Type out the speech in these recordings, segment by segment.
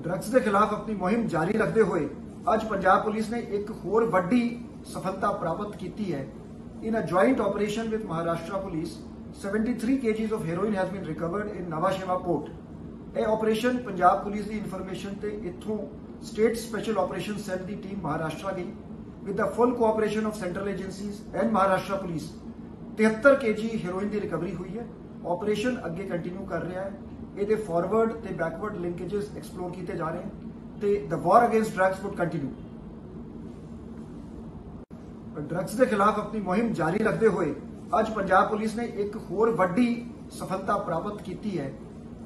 Drugs के खिलाफ अपनी मुहिम जारी रखते हुए अज पंजाब पुलिस ने एक होर वड्डी सफलता प्राप्त की है। In a joint operation with Maharashtra police 73 kgs of heroin has been recovered in Nava Sheva port. यह ऑपरेशन पंजाब पुलिस की इन्फॉर्मेशन से इथों स्टेट स्पेशल ऑपरेशन सैल की टीम महाराष्ट्र गई with the full cooperation of central agencies and Maharashtra police 73 kg heroin की recovery हुई है। Operation अगे कंटिन्यू कर रहा है। ये फॉरवर्ड ते बैकवर्ड लिंकेजेस एक्सप्लोर किए जा रहे हैं ते the war against drugs would continue. Drugs के खिलाफ अपनी मुहिम जारी रखते हुए अज पंजाब पुलिस ने एक होर वड्डी सफलता प्राप्त की है।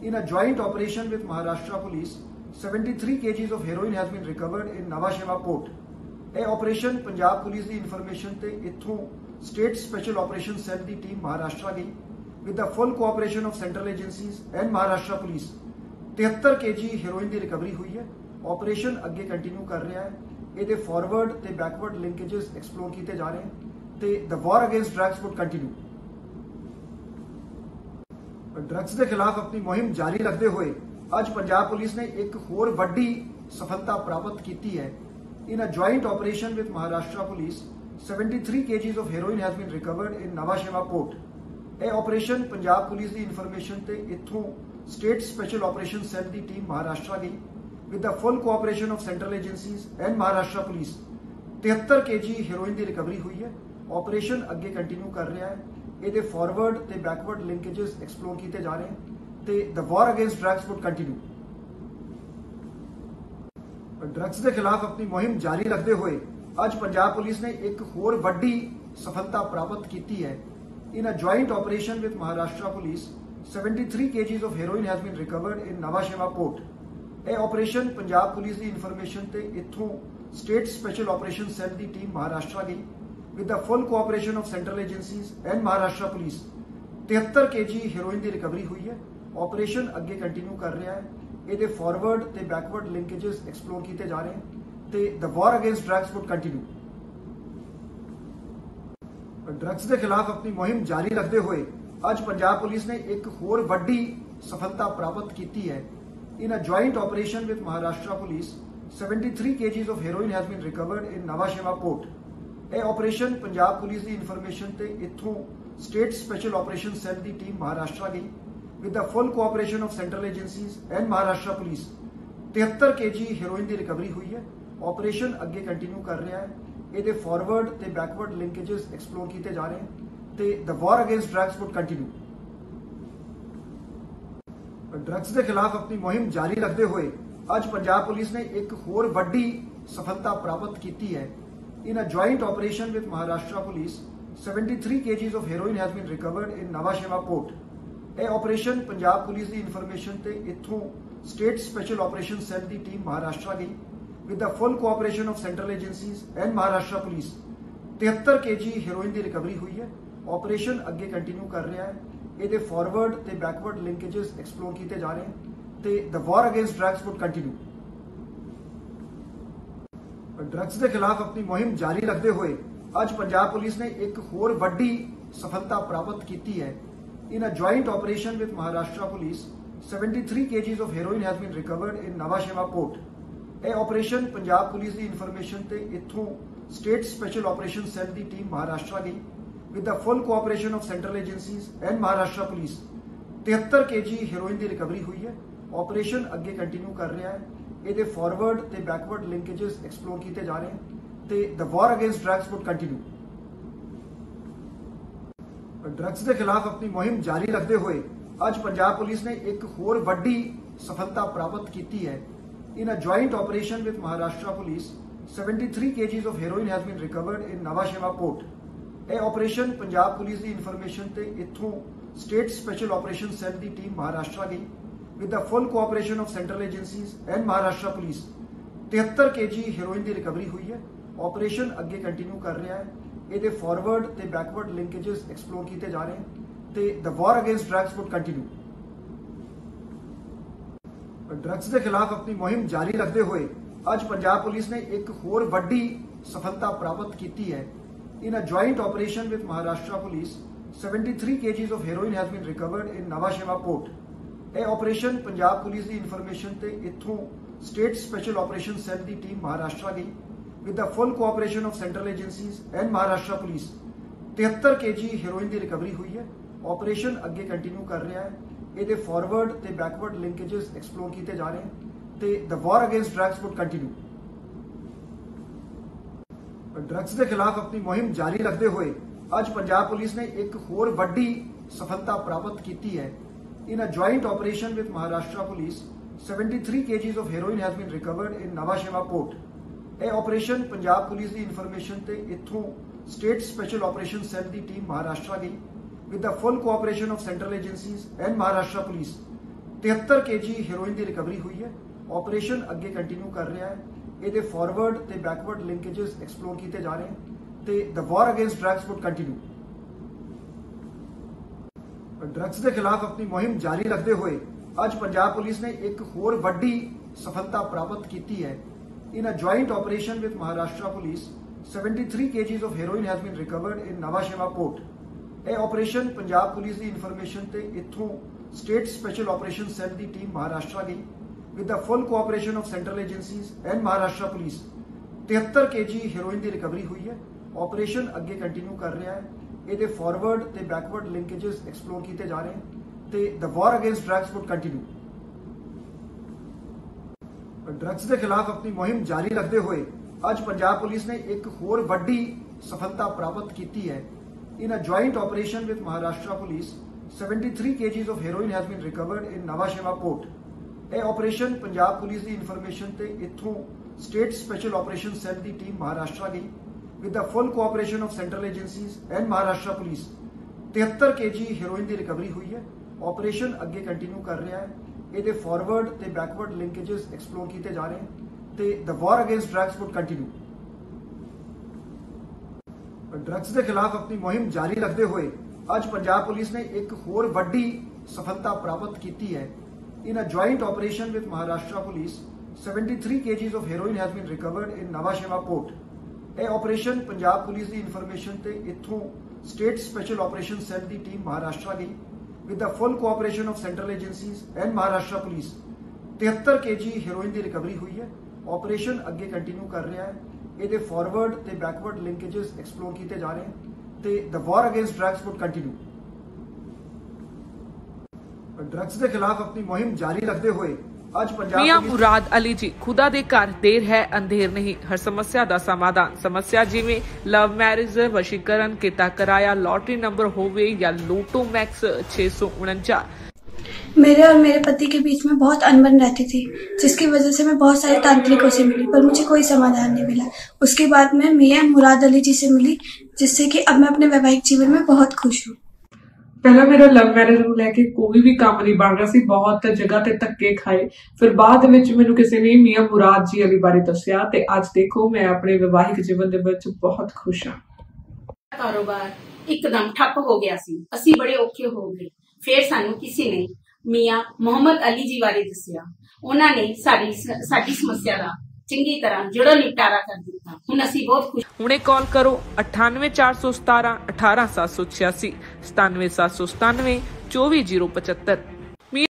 In a joint operation with Maharashtra police 73 kgs of heroin has been recovered in Nava Sheva port. यह ऑपरेशन पंजाब पुलिस की इन्फॉर्मेशन से इथों स्टेट स्पेशल ऑपरेशन सैल की टीम महाराष्ट्र गई with the full cooperation of central agencies and Maharashtra police 73 kg heroin की recovery हुई है। Operation अगे कंटिन्यू कर रहा है। ये फॉरवर्ड ते बैकवर्ड लिंकेजेस एक्सप्लोर किए जा रहे हैं ते the war against drugs would continue. Drugs के खिलाफ अपनी मुहिम जारी रखते हुए अज पंजाब पुलिस ने एक होर वड्डी सफलता प्राप्त की है। In a joint operation with Maharashtra police 73 kgs of heroin has been recovered in Nava Sheva port. यह ऑपरेशन पंजाब पुलिस की इन्फॉर्मेशन से इथों स्टेट स्पेशल ऑपरेशन सैल की टीम महाराष्ट्र गई with the full cooperation of central agencies and Maharashtra police 73 kg heroin की recovery हुई है। Operation अगे कंटिन्यू कर रहा है। ये फॉरवर्ड ते बैकवर्ड लिंकेजेस एक्सप्लोर किए जा रहे हैं ते the war against drugs would continue. Drugs के खिलाफ अपनी मुहिम जारी रखते हुए अज पंजाब पुलिस ने एक होर वड्डी सफलता प्राप्त की है। In a joint operation with Maharashtra police 73 kgs of heroin has been recovered in Nava Sheva port. यह ऑपरेशन पंजाब पुलिस की इन्फॉर्मेशन से इथों स्टेट स्पेशल ऑपरेशन सैल की टीम महाराष्ट्र गई with the full cooperation of central agencies and Maharashtra police 73 kg heroin की recovery हुई है। Operation अगे कंटिन्यू कर रहा है। ये फॉरवर्ड ते बैकवर्ड लिंकेजेस एक्सप्लोर किए जा रहे हैं ते the war against drugs would continue. Drugs के खिलाफ अपनी मुहिम जारी रखते हुए अज पंजाब पुलिस ने एक होर वड्डी सफलता प्राप्त की है। In a joint operation with Maharashtra police 73 kgs of heroin has been recovered in Nava Sheva port. यह ऑपरेशन पंजाब पुलिस की इन्फॉर्मेशन से इथों स्टेट स्पेशल ऑपरेशन सैल की टीम महाराष्ट्र गई with the full cooperation of central agencies and Maharashtra police 73 kg heroin की recovery हुई है। Operation अगे कंटिन्यू कर रहा है। ये फॉरवर्ड ते बैकवर्ड लिंकेजेस एक्सप्लोर किए जा रहे हैं ते the war against drugs would continue. Drugs के खिलाफ अपनी मुहिम जारी रखते हुए अज पंजाब पुलिस ने एक होर वड्डी सफलता प्राप्त की है। In a joint operation with Maharashtra police 73 kgs of heroin has been recovered in Nava Sheva port. यह ऑपरेशन पंजाब पुलिस की इन्फॉर्मेशन से इथों स्टेट स्पेशल ऑपरेशन सैल की टीम महाराष्ट्र गई with the full cooperation of central agencies and Maharashtra police 73 kg heroin की recovery हुई है। Operation अगे कंटिन्यू कर रहा है। ये फॉरवर्ड ते बैकवर्ड लिंकेजेस एक्सप्लोर किए जा रहे हैं ते the war against drugs would continue. Drugs के खिलाफ अपनी मुहिम जारी रखते हुए अज पंजाब पुलिस ने एक होर वड्डी सफलता प्राप्त की है। In a joint operation with Maharashtra police 73 kgs of heroin has been recovered in Nava Sheva port. यह ऑपरेशन पंजाब पुलिस की इन्फॉर्मेशन से इथों स्टेट स्पेशल ऑपरेशन सैल की टीम महाराष्ट्र गई with the full cooperation of central agencies and Maharashtra police 73 kg heroin की recovery हुई है। Operation अगे कंटिन्यू कर रहा है। ये फॉरवर्ड ते बैकवर्ड लिंकेजेस एक्सप्लोर किए जा रहे हैं ते the war against drugs would continue. Drugs के खिलाफ अपनी मुहिम जारी रखते हुए अज पंजाब पुलिस ने एक होर वड्डी सफलता प्राप्त की है। In a joint operation with Maharashtra police 73 kgs of heroin has been recovered in Nava Sheva port. यह ऑपरेशन पंजाब पुलिस की इन्फॉर्मेशन से इथों स्टेट स्पेशल ऑपरेशन सैल की टीम महाराष्ट्र गई with the full cooperation of central agencies and Maharashtra police 73 kg heroin की recovery हुई है। Operation अगे कंटिन्यू कर रहा है। ये फॉरवर्ड ते बैकवर्ड लिंकेजेस एक्सप्लोर किए जा रहे हैं ते the war against drugs would continue. Drugs के खिलाफ अपनी मुहिम जारी रखते हुए अज पंजाब पुलिस ने एक होर वड्डी सफलता प्राप्त की है। In a joint operation with Maharashtra police 73 kgs of heroin has been recovered in Nava Sheva port. ਇਹ ਆਪਰੇਸ਼ਨ ਪੰਜਾਬ ਪੁਲਿਸ ਦੀ ਇਨਫੋਰਮੇਸ਼ਨ ਤੇ ਇੱਥੋਂ ਸਟੇਟ ਸਪੈਸ਼ਲ ਆਪਰੇਸ਼ਨ ਸੈੱਲ ਦੀ ਟੀਮ ਮਹਾਰਾਸ਼ਟਰ ਗਈ with the full cooperation of central agencies and Maharashtra police 73 kg heroin ਦੀ recovery ਹੋਈ ਹੈ। Operation ਅੱਗੇ ਕੰਟੀਨਿਊ ਕਰ ਰਿਹਾ ਹੈ। ਇਹਦੇ ਫਾਰਵਰਡ ਤੇ ਬੈਕਵਰਡ ਲਿੰਕੇजेस ਐਕਸਪਲੋਰ ਕੀਤੇ ਜਾ ਰਹੇ ਹਨ ਤੇ the war against drugs would continue. Drugs ਦੇ ਖਿਲਾਫ ਆਪਣੀ ਮੁਹਿੰਮ ਜਾਰੀ ਰੱਖਦੇ ਹੋਏ ਅੱਜ ਪੰਜਾਬ ਪੁਲਿਸ ਨੇ ਇੱਕ ਹੋਰ ਵੱਡੀ ਸਫਲਤਾ ਪ੍ਰਾਪਤ ਕੀਤੀ ਹੈ। In a joint operation with Maharashtra Police, 73 kgs of heroin has been recovered in Nhava Sheva port. ਇਹ ਆਪਰੇਸ਼ਨ ਪੰਜਾਬ ਪੁਲਿਸ ਦੀ ਇਨਫੋਰਮੇਸ਼ਨ ਤੇ ਇੱਥੋਂ ਸਟੇਟ ਸਪੈਸ਼ਲ ਆਪਰੇਸ਼ਨ ਸੈੱਲ ਦੀ ਟੀਮ ਮਹਾਰਾਸ਼ਟਰ ਗਈ with the full cooperation of central agencies and Maharashtra police 73 kg heroin ਦੀ recovery ਹੋਈ ਹੈ। Operation ਅੱਗੇ ਕੰਟੀਨਿਊ ਕਰ ਰਿਹਾ ਹੈ। ਇਹਦੇ ਫਾਰਵਰਡ ਤੇ ਬੈਕਵਰਡ ਲਿੰਕੇजेस ਐਕਸਪਲੋਰ ਕੀਤੇ ਜਾ ਰਹੇ ਹਨ ਤੇ the war against drugs would continue. Drugs ਦੇ ਖਿਲਾਫ ਆਪਣੀ ਮੁਹਿੰਮ ਜਾਰੀ ਰੱਖਦੇ ਹੋਏ ਅੱਜ ਪੰਜਾਬ ਪੁਲਿਸ ਨੇ ਇੱਕ ਹੋਰ ਵੱਡੀ ਸਫਲਤਾ ਪ੍ਰਾਪਤ ਕੀਤੀ ਹੈ। In a joint operation with Maharashtra Police, 73 kgs of heroin has been recovered in Nhava Sheva port. ਇਹ ਆਪਰੇਸ਼ਨ ਪੰਜਾਬ ਪੁਲਿਸ ਦੀ ਇਨਫੋਰਮੇਸ਼ਨ ਤੇ ਇੱਥੋਂ ਸਟੇਟ ਸਪੈਸ਼ਲ ਆਪਰੇਸ਼ਨ ਸੈੱਲ ਦੀ ਟੀਮ ਮਹਾਰਾਸ਼ਟਰ ਗਈ with the full cooperation of central agencies and Maharashtra police 73 kg heroin ਦੀ recovery ਹੋਈ ਹੈ। Operation ਅੱਗੇ ਕੰਟੀਨਿਊ ਕਰ ਰਿਹਾ ਹੈ। ਇਹਦੇ ਫਾਰਵਰਡ ਤੇ ਬੈਕਵਰਡ ਲਿੰਕੇजेस ਐਕਸਪਲੋਰ ਕੀਤੇ ਜਾ ਰਹੇ ਹਨ ਤੇ the war against drugs would continue. Drugs ਦੇ ਖਿਲਾਫ ਆਪਣੀ ਮੁਹਿੰਮ ਜਾਰੀ ਰੱਖਦੇ ਹੋਏ ਅੱਜ ਪੰਜਾਬ ਪੁਲਿਸ ਨੇ ਇੱਕ ਹੋਰ ਵੱਡੀ ਸਫਲਤਾ ਪ੍ਰਾਪਤ ਕੀਤੀ ਹੈ। In a joint operation with Maharashtra Police, 73 kgs of heroin has been recovered in Nhava Sheva port. ਇਹ ਆਪਰੇਸ਼ਨ ਪੰਜਾਬ ਪੁਲਿਸ ਦੀ ਇਨਫੋਰਮੇਸ਼ਨ ਤੇ ਇੱਥੋਂ ਸਟੇਟ ਸਪੈਸ਼ਲ ਆਪਰੇਸ਼ਨ ਸੈੱਲ ਦੀ ਟੀਮ ਮਹਾਰਾਸ਼ਟਰ ਗਈ with the full cooperation of central agencies and Maharashtra police 73 kg heroin ਦੀ recovery ਹੋਈ ਹੈ। Operation ਅੱਗੇ ਕੰਟੀਨਿਊ ਕਰ ਰਿਹਾ ਹੈ। ਇਹਦੇ ਫਾਰਵਰਡ ਤੇ ਬੈਕਵਰਡ ਲਿੰਕੇजेस ਐਕਸਪਲੋਰ ਕੀਤੇ ਜਾ ਰਹੇ ਹਨ ਤੇ the war against drugs would continue. Drugs ਦੇ ਖਿਲਾਫ ਆਪਣੀ ਮੁਹਿੰਮ ਜਾਰੀ ਰੱਖਦੇ ਹੋਏ ਅੱਜ ਪੰਜਾਬ ਪੁਲਿਸ ਨੇ ਇੱਕ ਹੋਰ ਵੱਡੀ ਸਫਲਤਾ ਪ੍ਰਾਪਤ ਕੀਤੀ ਹੈ। In a joint operation with Maharashtra Police, 73 kgs of heroin has been recovered in Nhava Sheva port. ਇਹ ਆਪਰੇਸ਼ਨ ਪੰਜਾਬ ਪੁਲਿਸ ਦੀ ਇਨਫੋਰਮੇਸ਼ਨ ਤੇ ਇੱਥੋਂ ਸਟੇਟ ਸਪੈਸ਼ਲ ਆਪਰੇਸ਼ਨ ਸੈੱਲ ਦੀ ਟੀਮ ਮਹਾਰਾਸ਼ਟਰ ਗਈ with the full cooperation of central agencies and Maharashtra police 73 kg heroin ਦੀ recovery ਹੋਈ ਹੈ। Operation ਅੱਗੇ ਕੰਟੀਨਿਊ ਕਰ ਰਿਹਾ ਹੈ। ਇਹਦੇ ਫਾਰਵਰਡ ਤੇ ਬੈਕਵਰਡ ਲਿੰਕੇजेस ਐਕਸਪਲੋਰ ਕੀਤੇ ਜਾ ਰਹੇ ਹਨ ਤੇ the war against drugs would continue. Drugs ਦੇ ਖਿਲਾਫ ਆਪਣੀ ਮੁਹਿੰਮ ਜਾਰੀ ਰੱਖਦੇ ਹੋਏ ਅੱਜ ਪੰਜਾਬ मियां मुराद अली जी खुदा दे घर देर है अंधेर नहीं हर समस्या का समाधान समस्या जिवें लव मैरिज वशीकरण किता कराया लॉटरी नंबर होवे या लोटो मैक्स 649। मेरे और मेरे पति के बीच में बहुत अनबन रहती थी जिसकी वजह से मैं बहुत सारे तांत्रिकों से मिली पर मुझे कोई समाधान नहीं मिला। उसके बाद मैं मियां मुराद अली जी से मिली जिससे कि अब मैं अपने वैवाहिक जीवन में बहुत खुश हूँ। ਪਹਿਲਾਂ ਮੇਰਾ ਲਵ ਮੈਰਿਜ ਨੂੰ ਲੈ ਕੇ ਕੋਈ ਵੀ ਕੰਮ ਨਹੀਂ ਬਣ ਰਿਹਾ ਸੀ। ਬਹੁਤ ਜਗ੍ਹਾ ਤੇ ਧੱਕੇ ਖਾਏ। ਫਿਰ ਬਾਅਦ ਵਿੱਚ ਮੈਨੂੰ ਕਿਸੇ ਨੇ ਮੀਆਂ ਮੁਰਾਦ ਜੀ ਅਲੀ ਬਾਰੇ ਦੱਸਿਆ ਤੇ ਅੱਜ ਦੇਖੋ ਮੈਂ ਆਪਣੇ ਵਿਵਾਹਿਕ ਜੀਵਨ ਦੇ ਵਿੱਚ ਬਹੁਤ ਖੁਸ਼ ਹਾਂ। ਕਾਰੋਬਾਰ ਇੱਕਦਮ ਠੱਪ ਹੋ ਗਿਆ ਸੀ। ਅਸੀਂ ਬੜੇ ਔਖੇ ਹੋ ਗਏ। ਫਿਰ ਸਾਨੂੰ ਕਿਸੇ ਨੇ ਮੀਆਂ ਮੁਹੰਮਦ ਅਲੀ ਜੀ ਬਾਰੇ ਦੱਸਿਆ। ਉਹਨਾਂ ਨੇ ਸਾਡੀ ਸਮੱਸਿਆ ਦਾ ਚੰਗੀ ਤਰ੍ਹਾਂ ਜੜੋਂ ਨਿਪਟਾਰਾ ਕਰ ਦਿੱਤਾ। ਹੁਣ ਅਸੀਂ ਬਹੁਤ ਖੁਸ਼। ਹੁਣੇ ਕਾਲ ਕਰੋ 98 417 18786 97797 24075।